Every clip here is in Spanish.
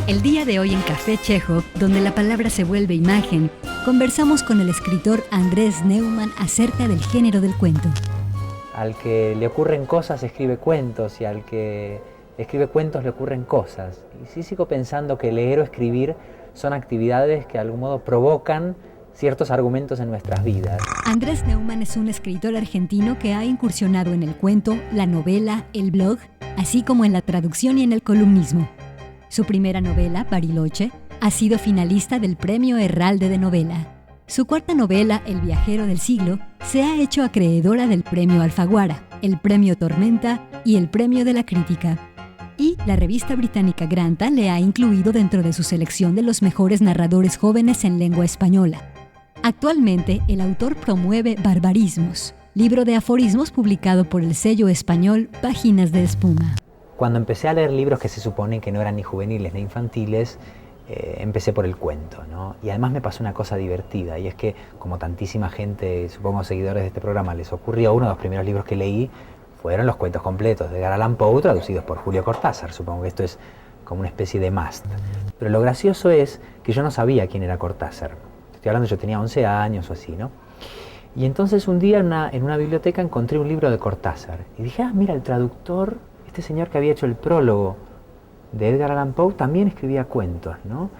El día de hoy en Café Chekhov, donde la palabra se vuelve imagen, conversamos con el escritor Andrés Neumann acerca del género del cuento. Al que le ocurren cosas escribe cuentos y al que escribe cuentos le ocurren cosas. Y sí sigo pensando que leer o escribir son actividades que de algún modo provocan ciertos argumentos en nuestras vidas. Andrés Neumann es un escritor argentino que ha incursionado en el cuento, la novela, el blog, así como en la traducción y en el columnismo. Su primera novela, Bariloche, ha sido finalista del Premio Herralde de Novela. Su cuarta novela, El viajero del siglo, se ha hecho acreedora del Premio Alfaguara, el Premio Tormenta y el Premio de la Crítica. Y la revista británica Granta le ha incluido dentro de su selección de los mejores narradores jóvenes en lengua española. Actualmente, el autor promueve Barbarismos, libro de aforismos publicado por el sello español Páginas de Espuma. Cuando empecé a leer libros que se supone que no eran ni juveniles ni infantiles, empecé por el cuento, ¿no? Y además me pasó una cosa divertida, y es que, como tantísima gente, supongo seguidores de este programa, les ocurrió, uno de los primeros libros que leí fueron los cuentos completos de Edgar Allan Poe, traducidos por Julio Cortázar. Supongo que esto es como una especie de must. Pero lo gracioso es que yo no sabía quién era Cortázar. Estoy hablando, yo tenía 11 años o así, ¿no? Y entonces un día en una biblioteca encontré un libro de Cortázar. Y dije, mira, el traductor, este señor que había hecho el prólogo de Edgar Allan Poe, también escribía cuentos, ¿no?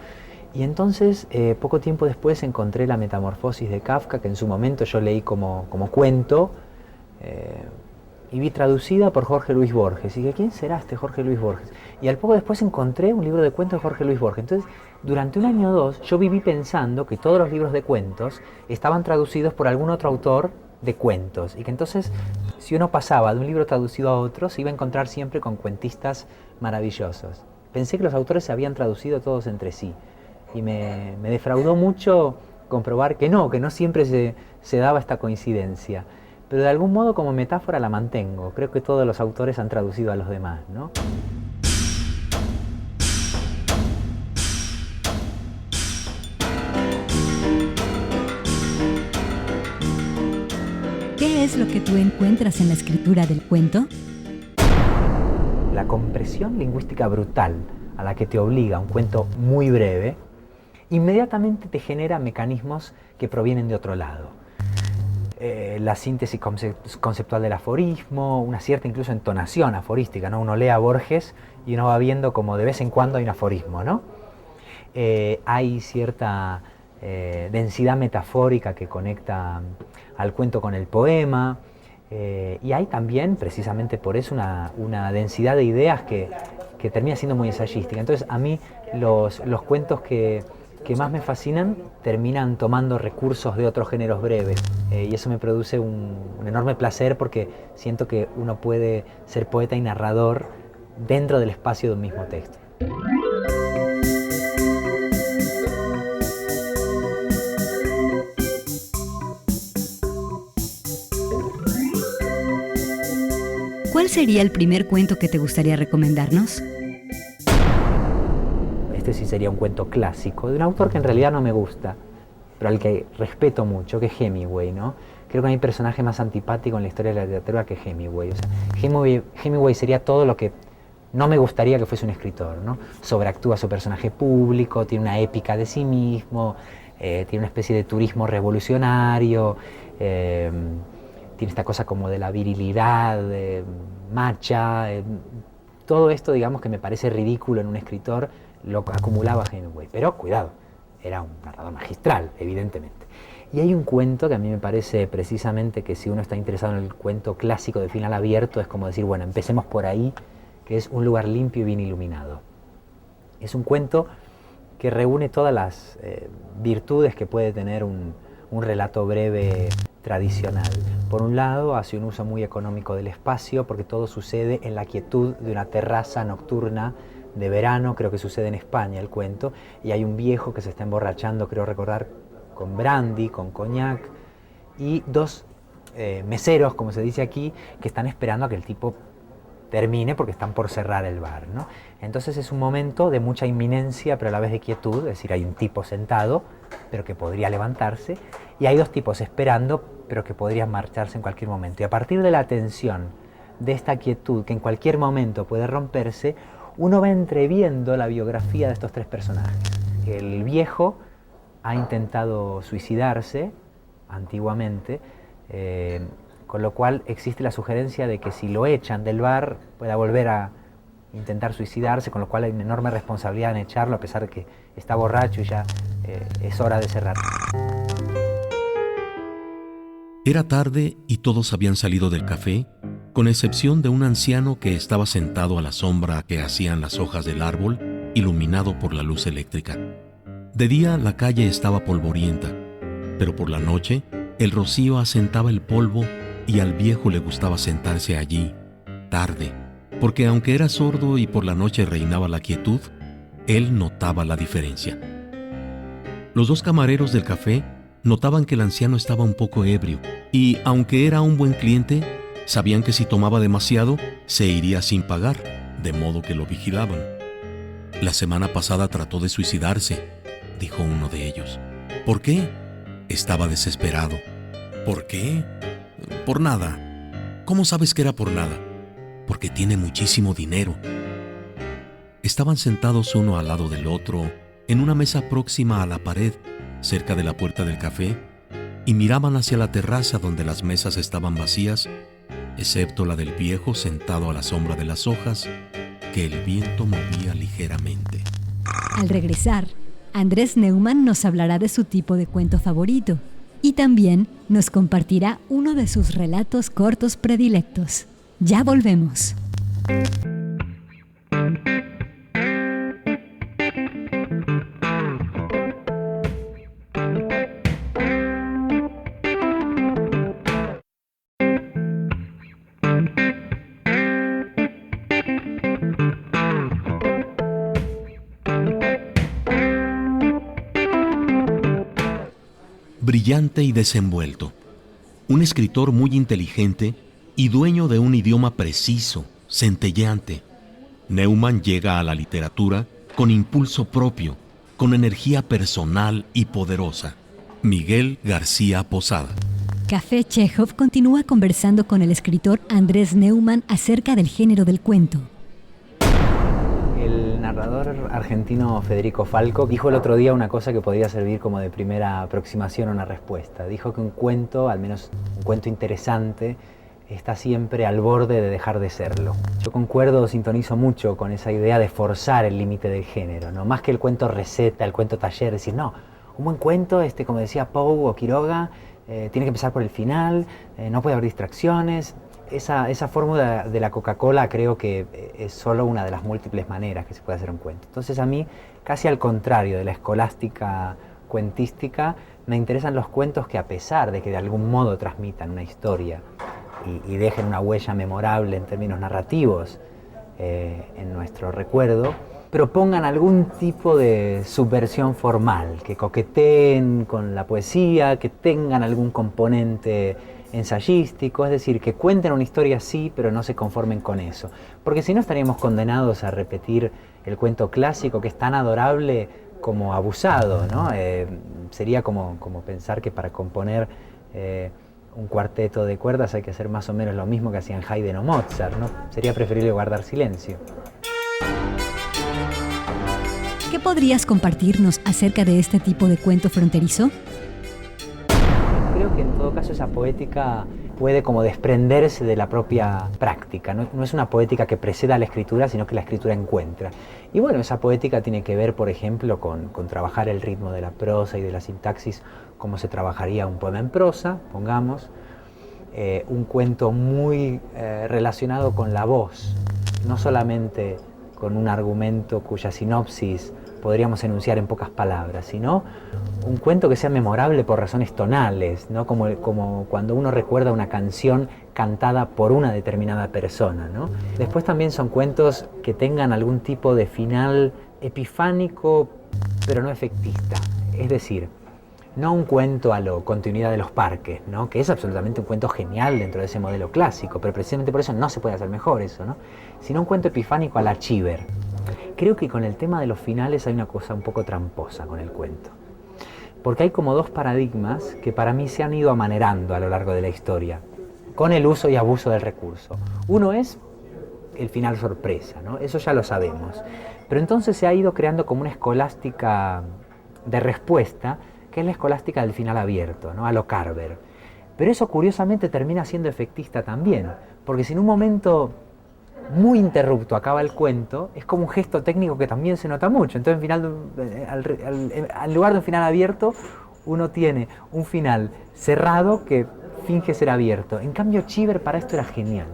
Y entonces, poco tiempo después, encontré La Metamorfosis de Kafka, que en su momento yo leí como cuento, y vi traducida por Jorge Luis Borges. Y dije, ¿quién será este Jorge Luis Borges? Y al poco después encontré un libro de cuentos de Jorge Luis Borges. Entonces, durante un año o dos, yo viví pensando que todos los libros de cuentos estaban traducidos por algún otro autor de cuentos, y que entonces, si uno pasaba de un libro traducido a otro, se iba a encontrar siempre con cuentistas maravillosos. Pensé que los autores se habían traducido todos entre sí, y me defraudó mucho comprobar que no siempre se daba esta coincidencia. Pero de algún modo, como metáfora, la mantengo. Creo que todos los autores han traducido a los demás, ¿no? ¿Qué es lo que tú encuentras en la escritura del cuento? La compresión lingüística brutal a la que te obliga un cuento muy breve, inmediatamente te genera mecanismos que provienen de otro lado. La síntesis conceptual del aforismo, una cierta incluso entonación aforística, ¿no? Uno lee a Borges y uno va viendo como de vez en cuando hay un aforismo, ¿no? Hay cierta densidad metafórica que conecta al cuento con el poema, y hay también, precisamente por eso, una densidad de ideas que termina siendo muy ensayística. Entonces, a mí los cuentos que más me fascinan terminan tomando recursos de otros géneros breves, y eso me produce un enorme placer, porque siento que uno puede ser poeta y narrador dentro del espacio de un mismo texto. ¿Cuál sería el primer cuento que te gustaría recomendarnos? Este sí sería un cuento clásico, de un autor que en realidad no me gusta, pero al que respeto mucho, que es Hemingway, ¿no? Creo que no hay personaje más antipático en la historia de la literatura que Hemingway. O sea, Hemingway sería todo lo que no me gustaría que fuese un escritor, ¿no? Sobreactúa su personaje público, tiene una épica de sí mismo, tiene una especie de turismo revolucionario, tiene esta cosa como de la virilidad macha, todo esto, digamos, que me parece ridículo en un escritor, lo acumulaba Hemingway. Pero cuidado, era un narrador magistral, evidentemente. Y hay un cuento que a mí me parece precisamente que, si uno está interesado en el cuento clásico de final abierto, es como decir, bueno, empecemos por ahí, que es Un lugar limpio y bien iluminado. Es un cuento que reúne todas las virtudes que puede tener un relato breve tradicional. Por un lado, hace un uso muy económico del espacio, porque todo sucede en la quietud de una terraza nocturna de verano. Creo que sucede en España el cuento, y hay un viejo que se está emborrachando, creo recordar, con brandy, con coñac, y dos meseros, como se dice aquí, que están esperando a que el tipo termine porque están por cerrar el bar, ¿no? Entonces es un momento de mucha inminencia, pero a la vez de quietud, es decir, hay un tipo sentado, pero que podría levantarse, y hay dos tipos esperando, pero que podrían marcharse en cualquier momento. Y a partir de la tensión, de esta quietud, que en cualquier momento puede romperse, uno va entreviendo la biografía de estos tres personajes. El viejo ha intentado suicidarse antiguamente, con lo cual existe la sugerencia de que si lo echan del bar pueda volver a intentar suicidarse, con lo cual hay una enorme responsabilidad en echarlo a pesar de que está borracho y ya es hora de cerrar. Era tarde y todos habían salido del café, con excepción de un anciano que estaba sentado a la sombra que hacían las hojas del árbol, iluminado por la luz eléctrica. De día la calle estaba polvorienta, pero por la noche el rocío asentaba el polvo y al viejo le gustaba sentarse allí, tarde, porque aunque era sordo y por la noche reinaba la quietud, él notaba la diferencia. Los dos camareros del café notaban que el anciano estaba un poco ebrio y, aunque era un buen cliente, sabían que si tomaba demasiado, se iría sin pagar, de modo que lo vigilaban. La semana pasada trató de suicidarse, dijo uno de ellos. ¿Por qué? Estaba desesperado. ¿Por qué? Por nada. ¿Cómo sabes que era por nada? Porque tiene muchísimo dinero. Estaban sentados uno al lado del otro, en una mesa próxima a la pared, cerca de la puerta del café, y miraban hacia la terraza donde las mesas estaban vacías, excepto la del viejo sentado a la sombra de las hojas que el viento movía ligeramente. Al regresar, Andrés Neumann nos hablará de su tipo de cuento favorito y también nos compartirá uno de sus relatos cortos predilectos. Ya volvemos. Brillante y desenvuelto, un escritor muy inteligente y dueño de un idioma preciso, centelleante. Neumann llega a la literatura con impulso propio, con energía personal y poderosa. Miguel García Posada. Café Chekhov continúa conversando con el escritor Andrés Neumann acerca del género del cuento. El narrador argentino Federico Falco dijo el otro día una cosa que podría servir como de primera aproximación a una respuesta. Dijo que un cuento, al menos un cuento interesante, está siempre al borde de dejar de serlo. Yo concuerdo, sintonizo mucho con esa idea de forzar el límite del género, ¿no? Más que el cuento receta, el cuento taller, decir, no, un buen cuento, como decía Poe o Quiroga, tiene que empezar por el final, no puede haber distracciones. Esa fórmula de la Coca-Cola creo que es solo una de las múltiples maneras que se puede hacer un cuento. Entonces a mí, casi al contrario de la escolástica cuentística, me interesan los cuentos que, a pesar de que de algún modo transmitan una historia y dejen una huella memorable en términos narrativos en nuestro recuerdo, propongan algún tipo de subversión formal, que coqueteen con la poesía, que tengan algún componente ensayístico, es decir, que cuenten una historia así, pero no se conformen con eso. Porque si no estaríamos condenados a repetir el cuento clásico, que es tan adorable como abusado, ¿no? Sería como pensar que para componer un cuarteto de cuerdas hay que hacer más o menos lo mismo que hacían Haydn o Mozart, ¿no? Sería preferible guardar silencio. ¿Qué podrías compartirnos acerca de este tipo de cuento fronterizo? Creo que en todo caso esa poética puede como desprenderse de la propia práctica. No es una poética que preceda a la escritura, sino que la escritura encuentra. Y bueno, esa poética tiene que ver, por ejemplo, con trabajar el ritmo de la prosa y de la sintaxis, como se trabajaría un poema en prosa, pongamos, un cuento muy relacionado con la voz, no solamente con un argumento cuya sinopsis podríamos enunciar en pocas palabras, sino un cuento que sea memorable por razones tonales, ¿no? Como cuando uno recuerda una canción cantada por una determinada persona, ¿no? Después también son cuentos que tengan algún tipo de final epifánico, pero no efectista. Es decir, no un cuento a lo Continuidad de los Parques, ¿no? Que es absolutamente un cuento genial dentro de ese modelo clásico, pero precisamente por eso no se puede hacer mejor eso, ¿no? Sino un cuento epifánico a la Chiver. Creo que con el tema de los finales hay una cosa un poco tramposa con el cuento. Porque hay como dos paradigmas que para mí se han ido amanerando a lo largo de la historia, con el uso y abuso del recurso. Uno es el final sorpresa, ¿no? Eso ya lo sabemos. Pero entonces se ha ido creando como una escolástica de respuesta, que es la escolástica del final abierto, ¿no? A lo Carver. Pero eso curiosamente termina siendo efectista también, porque si en un momento muy interrupto acaba el cuento, es como un gesto técnico que también se nota mucho. Entonces, al lugar de un final abierto, uno tiene un final cerrado que finge ser abierto. En cambio, Cheever para esto era genial.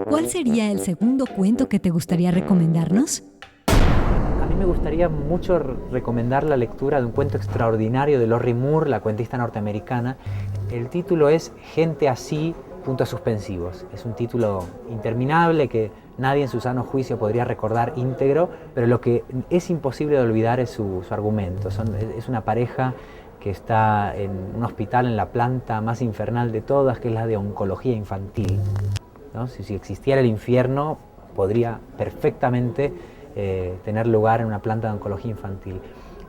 ¿Cuál sería el segundo cuento que te gustaría recomendarnos? A mí me gustaría mucho recomendar la lectura de un cuento extraordinario de Lorrie Moore, la cuentista norteamericana. El título es Gente así, puntos suspensivos. Es un título interminable que nadie en su sano juicio podría recordar íntegro, pero lo que es imposible de olvidar es su argumento. Es una pareja que está en un hospital en la planta más infernal de todas, que es la de oncología infantil, ¿no? Si existiera el infierno, podría perfectamente tener lugar en una planta de oncología infantil.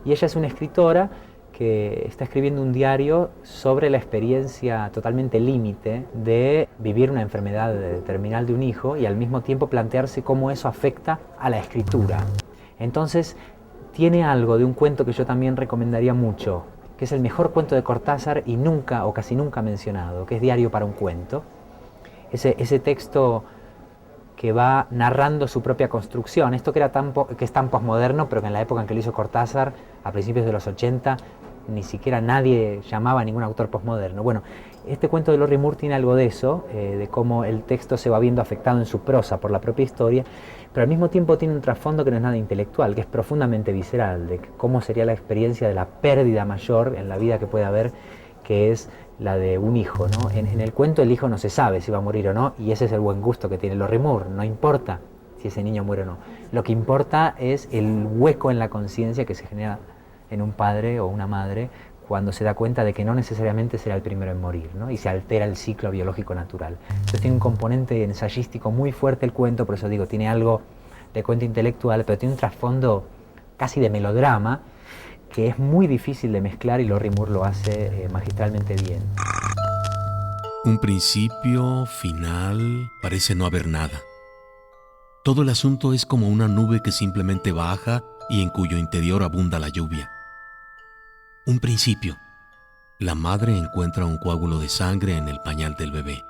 Y ella es una escritora que está escribiendo un diario sobre la experiencia totalmente límite de vivir una enfermedad terminal de un hijo y al mismo tiempo plantearse cómo eso afecta a la escritura. Entonces, tiene algo de un cuento que yo también recomendaría mucho, que es el mejor cuento de Cortázar y nunca o casi nunca mencionado, que es Diario para un cuento. Ese texto que va narrando su propia construcción, esto que es tan posmoderno, pero que en la época en que lo hizo Cortázar, a principios de los 80, ni siquiera nadie llamaba a ningún autor posmoderno. Bueno, este cuento de Lorrie Moore tiene algo de eso, de cómo el texto se va viendo afectado en su prosa por la propia historia, pero al mismo tiempo tiene un trasfondo que no es nada intelectual, que es profundamente visceral, de cómo sería la experiencia de la pérdida mayor en la vida que puede haber, que es la de un hijo, ¿no? En el cuento el hijo no se sabe si va a morir o no, y ese es el buen gusto que tiene Lorrie Moore. No importa si ese niño muere o no. Lo que importa es el hueco en la conciencia que se genera en un padre o una madre cuando se da cuenta de que no necesariamente será el primero en morir, ¿no? Y se altera el ciclo biológico natural. Entonces tiene un componente ensayístico muy fuerte el cuento, por eso digo, tiene algo de cuento intelectual, pero tiene un trasfondo casi de melodrama, que es muy difícil de mezclar y Lorrie Moore lo hace magistralmente bien. Un principio, final, parece no haber nada. Todo el asunto es como una nube que simplemente baja y en cuyo interior abunda la lluvia. Un principio. La madre encuentra un coágulo de sangre en el pañal del bebé.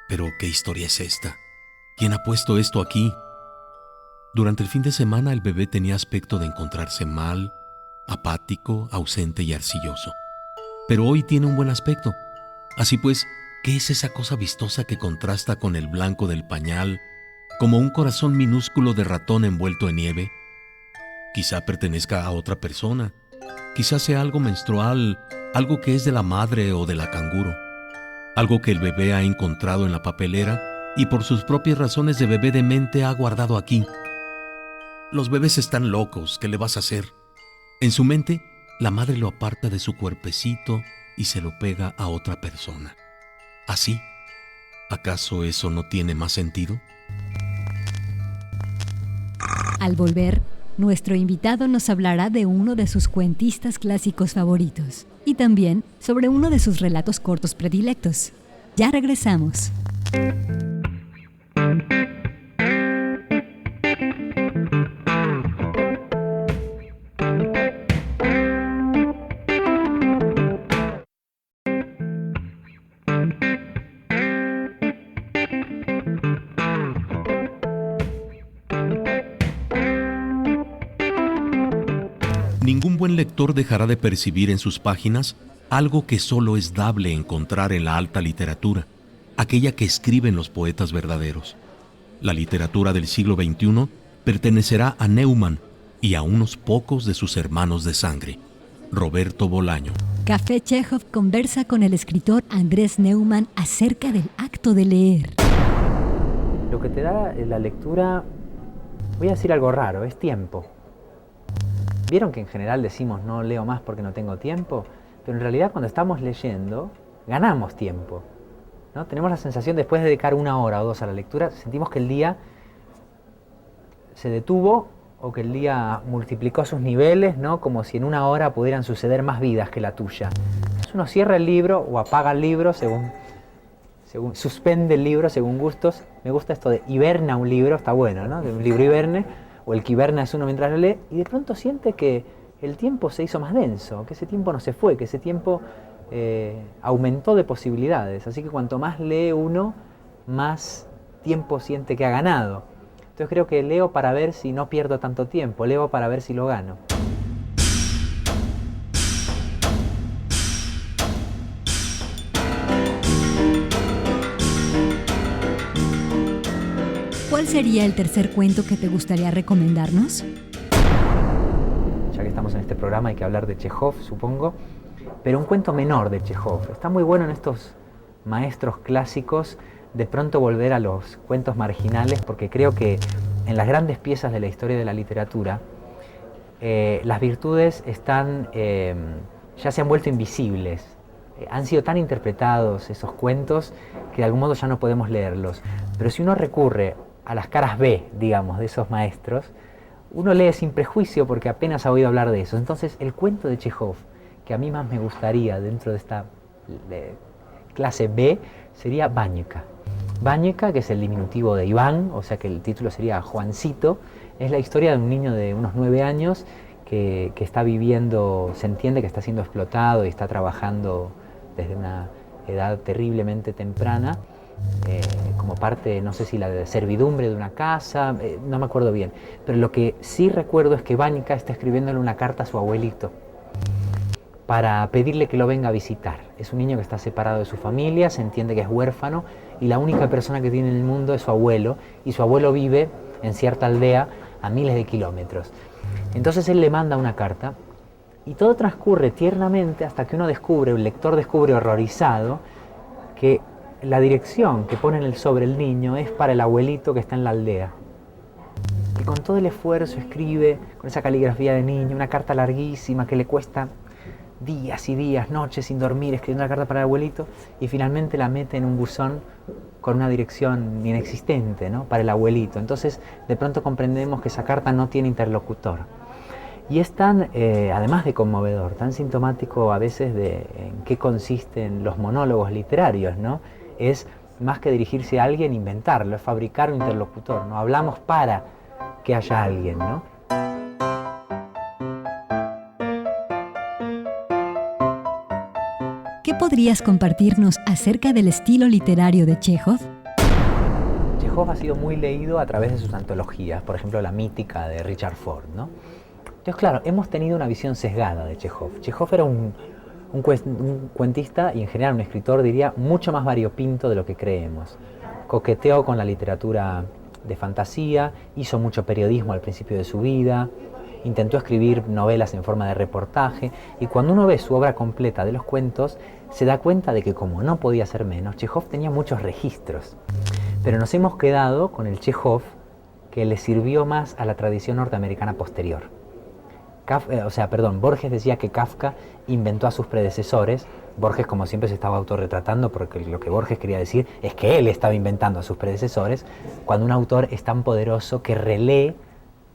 Pero, ¿qué historia es esta? ¿Quién ha puesto esto aquí? Durante el fin de semana el bebé tenía aspecto de encontrarse mal, apático, ausente y arcilloso. Pero hoy tiene un buen aspecto. Así pues, ¿qué es esa cosa vistosa que contrasta con el blanco del pañal, como un corazón minúsculo de ratón envuelto en nieve? Quizá pertenezca a otra persona. Quizá sea algo menstrual, algo que es de la madre o de la canguro. Algo que el bebé ha encontrado en la papelera y por sus propias razones de bebé demente ha guardado aquí. Los bebés están locos, ¿qué le vas a hacer? En su mente, la madre lo aparta de su cuerpecito y se lo pega a otra persona. ¿Así? ¿Acaso eso no tiene más sentido? Al volver, nuestro invitado nos hablará de uno de sus cuentistas clásicos favoritos y también sobre uno de sus relatos cortos predilectos. Ya regresamos. Ningún buen lector dejará de percibir en sus páginas algo que solo es dable encontrar en la alta literatura, aquella que escriben los poetas verdaderos. La literatura del siglo XXI pertenecerá a Neumann y a unos pocos de sus hermanos de sangre. Roberto Bolaño. Café Chekhov conversa con el escritor Andrés Neumann acerca del acto de leer. Lo que te da la lectura, voy a decir algo raro, es tiempo. ¿Vieron que en general decimos no leo más porque no tengo tiempo? Pero en realidad cuando estamos leyendo, ganamos tiempo, ¿no? Tenemos la sensación, después de dedicar 1 hora o 2 a la lectura, sentimos que el día se detuvo o que el día multiplicó sus niveles, ¿no? Como si en 1 hora pudieran suceder más vidas que la tuya. Entonces uno cierra el libro o apaga el libro según suspende el libro según gustos. Me gusta esto de hiberna un libro, está bueno, ¿no? Un libro hiberne, o el que hiberna es uno mientras lo lee, y de pronto siente que el tiempo se hizo más denso, que ese tiempo no se fue, que ese tiempo aumentó de posibilidades. Así que cuanto más lee uno, más tiempo siente que ha ganado. Entonces creo que leo para ver si no pierdo tanto tiempo, leo para ver si lo gano. ¿Cuál sería el tercer cuento que te gustaría recomendarnos? Ya que estamos en este programa hay que hablar de Chejov, supongo, pero un cuento menor de Chejov. Está muy bueno en estos maestros clásicos de pronto volver a los cuentos marginales, porque creo que en las grandes piezas de la historia de la literatura las virtudes están, ya se han vuelto invisibles. Han sido tan interpretados esos cuentos que de algún modo ya no podemos leerlos. Pero si uno recurre a las caras B, digamos, de esos maestros, uno lee sin prejuicio porque apenas ha oído hablar de eso. Entonces, el cuento de Chejov, que a mí más me gustaría dentro de esta clase B, sería Vanyika. Vanyika, que es el diminutivo de Iván, o sea que el título sería Juancito, es la historia de un niño de unos 9 años que está viviendo, se entiende que está siendo explotado y está trabajando desde una edad terriblemente temprana, como parte, no sé si la de servidumbre de una casa, no me acuerdo bien, pero lo que sí recuerdo es que Vanyika está escribiéndole una carta a su abuelito para pedirle que lo venga a visitar. Es un niño que está separado de su familia, se entiende que es huérfano y la única persona que tiene en el mundo es su abuelo, y su abuelo vive en cierta aldea a miles de kilómetros. Entonces él le manda una carta y todo transcurre tiernamente hasta que uno descubre, el lector descubre horrorizado, que la dirección que pone en el sobre el niño es para el abuelito que está en la aldea. Y con todo el esfuerzo escribe, con esa caligrafía de niño, una carta larguísima que le cuesta días y días, noches sin dormir, escribiendo la carta para el abuelito, y finalmente la mete en un buzón con una dirección inexistente, ¿no? Para el abuelito. Entonces, de pronto comprendemos que esa carta no tiene interlocutor. Y es tan, además de conmovedor, tan sintomático a veces de en qué consisten los monólogos literarios, ¿no? Es más que dirigirse a alguien, inventarlo, es fabricar un interlocutor, ¿no? Hablamos para que haya alguien, ¿no? ¿Qué podrías compartirnos acerca del estilo literario de Chejov? Chejov ha sido muy leído a través de sus antologías, por ejemplo La mítica de Richard Ford, ¿no? Entonces, claro, hemos tenido una visión sesgada de Chejov. Chejov era un cuentista y en general un escritor, diría, mucho más variopinto de lo que creemos. Coqueteó con la literatura de fantasía, hizo mucho periodismo al principio de su vida, intentó escribir novelas en forma de reportaje, y cuando uno ve su obra completa de los cuentos, se da cuenta de que, como no podía ser menos, Chejov tenía muchos registros. Pero nos hemos quedado con el Chejov que le sirvió más a la tradición norteamericana posterior. Borges decía que Kafka inventó a sus predecesores. Borges, como siempre, se estaba autorretratando, porque lo que Borges quería decir es que él estaba inventando a sus predecesores, cuando un autor es tan poderoso que relee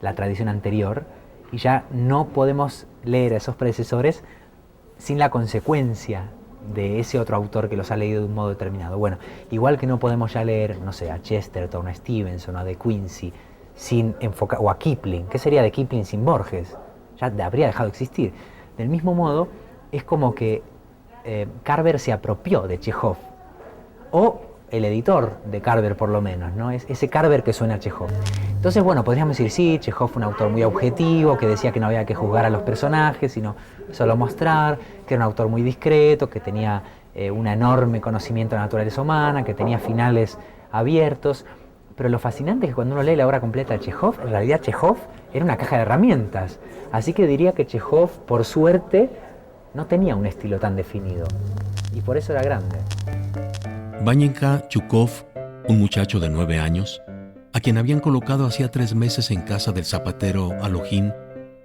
la tradición anterior, y ya no podemos leer a esos predecesores sin la consecuencia de ese otro autor que los ha leído de un modo determinado. Bueno, igual que no podemos ya leer, no sé, a Chesterton, a Stevenson, a De Quincey, sin enfocar, o a Kipling. ¿Qué sería de Kipling sin Borges? Ya habría dejado de existir. Del mismo modo, es como que Carver se apropió de Chejov, o el editor de Carver por lo menos, ¿no? Es ese Carver que suena a Chejov. Entonces, bueno, podríamos decir, sí, Chejov fue un autor muy objetivo, que decía que no había que juzgar a los personajes, sino solo mostrar, que era un autor muy discreto, que tenía un enorme conocimiento de la naturaleza humana, que tenía finales abiertos. Pero lo fascinante es que cuando uno lee la obra completa de Chejov, en realidad Chejov era una caja de herramientas. Así que diría que Chejov, por suerte, no tenía un estilo tan definido. Y por eso era grande. Vanyika Chukov, un muchacho de 9 años, a quien habían colocado hacía 3 meses en casa del zapatero Alojín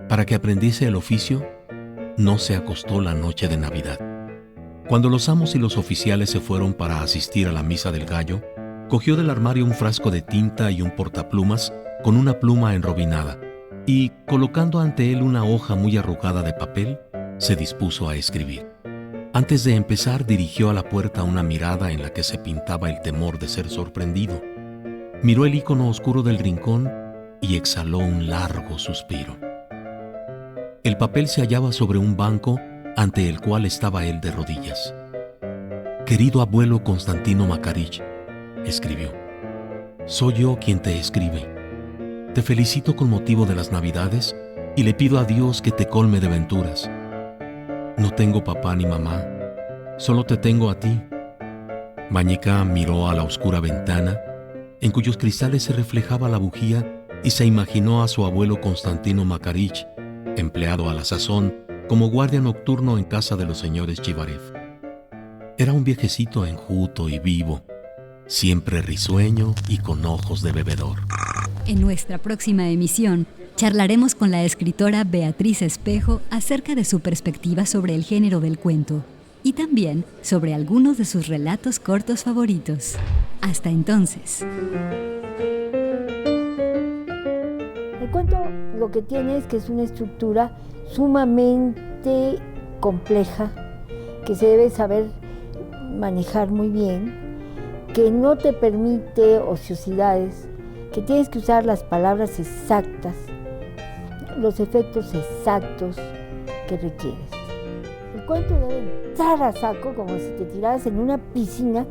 para que aprendiese el oficio, no se acostó la noche de Navidad. Cuando los amos y los oficiales se fueron para asistir a la misa del gallo, cogió del armario un frasco de tinta y un portaplumas con una pluma enrobinada, y, colocando ante él una hoja muy arrugada de papel, se dispuso a escribir. Antes de empezar, dirigió a la puerta una mirada en la que se pintaba el temor de ser sorprendido. Miró el icono oscuro del rincón y exhaló un largo suspiro. El papel se hallaba sobre un banco ante el cual estaba él de rodillas. «Querido abuelo Constantino Makarich», escribió, «soy yo quien te escribe. Te felicito con motivo de las Navidades y le pido a Dios que te colme de venturas. No tengo papá ni mamá, solo te tengo a ti». Bañica miró a la oscura ventana, en cuyos cristales se reflejaba la bujía, y se imaginó a su abuelo Constantino Makarich, empleado a la sazón como guardia nocturno en casa de los señores Chivarev. Era un viejecito enjuto y vivo, siempre risueño y con ojos de bebedor. En nuestra próxima emisión, charlaremos con la escritora Beatriz Espejo acerca de su perspectiva sobre el género del cuento y también sobre algunos de sus relatos cortos favoritos. Hasta entonces. El cuento lo que tiene es que es una estructura sumamente compleja, que se debe saber manejar muy bien, que no te permite ociosidades, que tienes que usar las palabras exactas, los efectos exactos que requieres. El cuento debe entrar a saco como si te tiraras en una piscina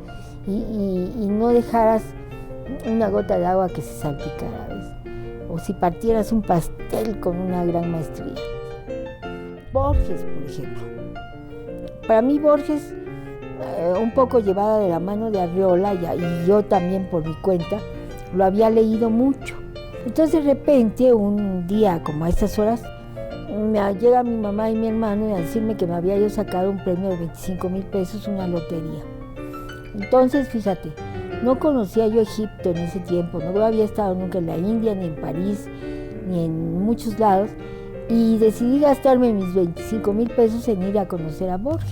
y no dejaras una gota de agua que se salpicara, ¿ves? O si partieras un pastel con una gran maestría. Borges, por ejemplo. Para mí Borges, un poco llevada de la mano de Arriola, y yo también por mi cuenta, lo había leído mucho. Entonces de repente, un día como a estas horas, me llega mi mamá y mi hermano a decirme que me había yo sacado un premio de 25,000 pesos, una lotería. Entonces, fíjate, no conocía yo Egipto en ese tiempo, no había estado nunca en la India, ni en París, ni en muchos lados, y decidí gastarme mis 25,000 pesos en ir a conocer a Borges.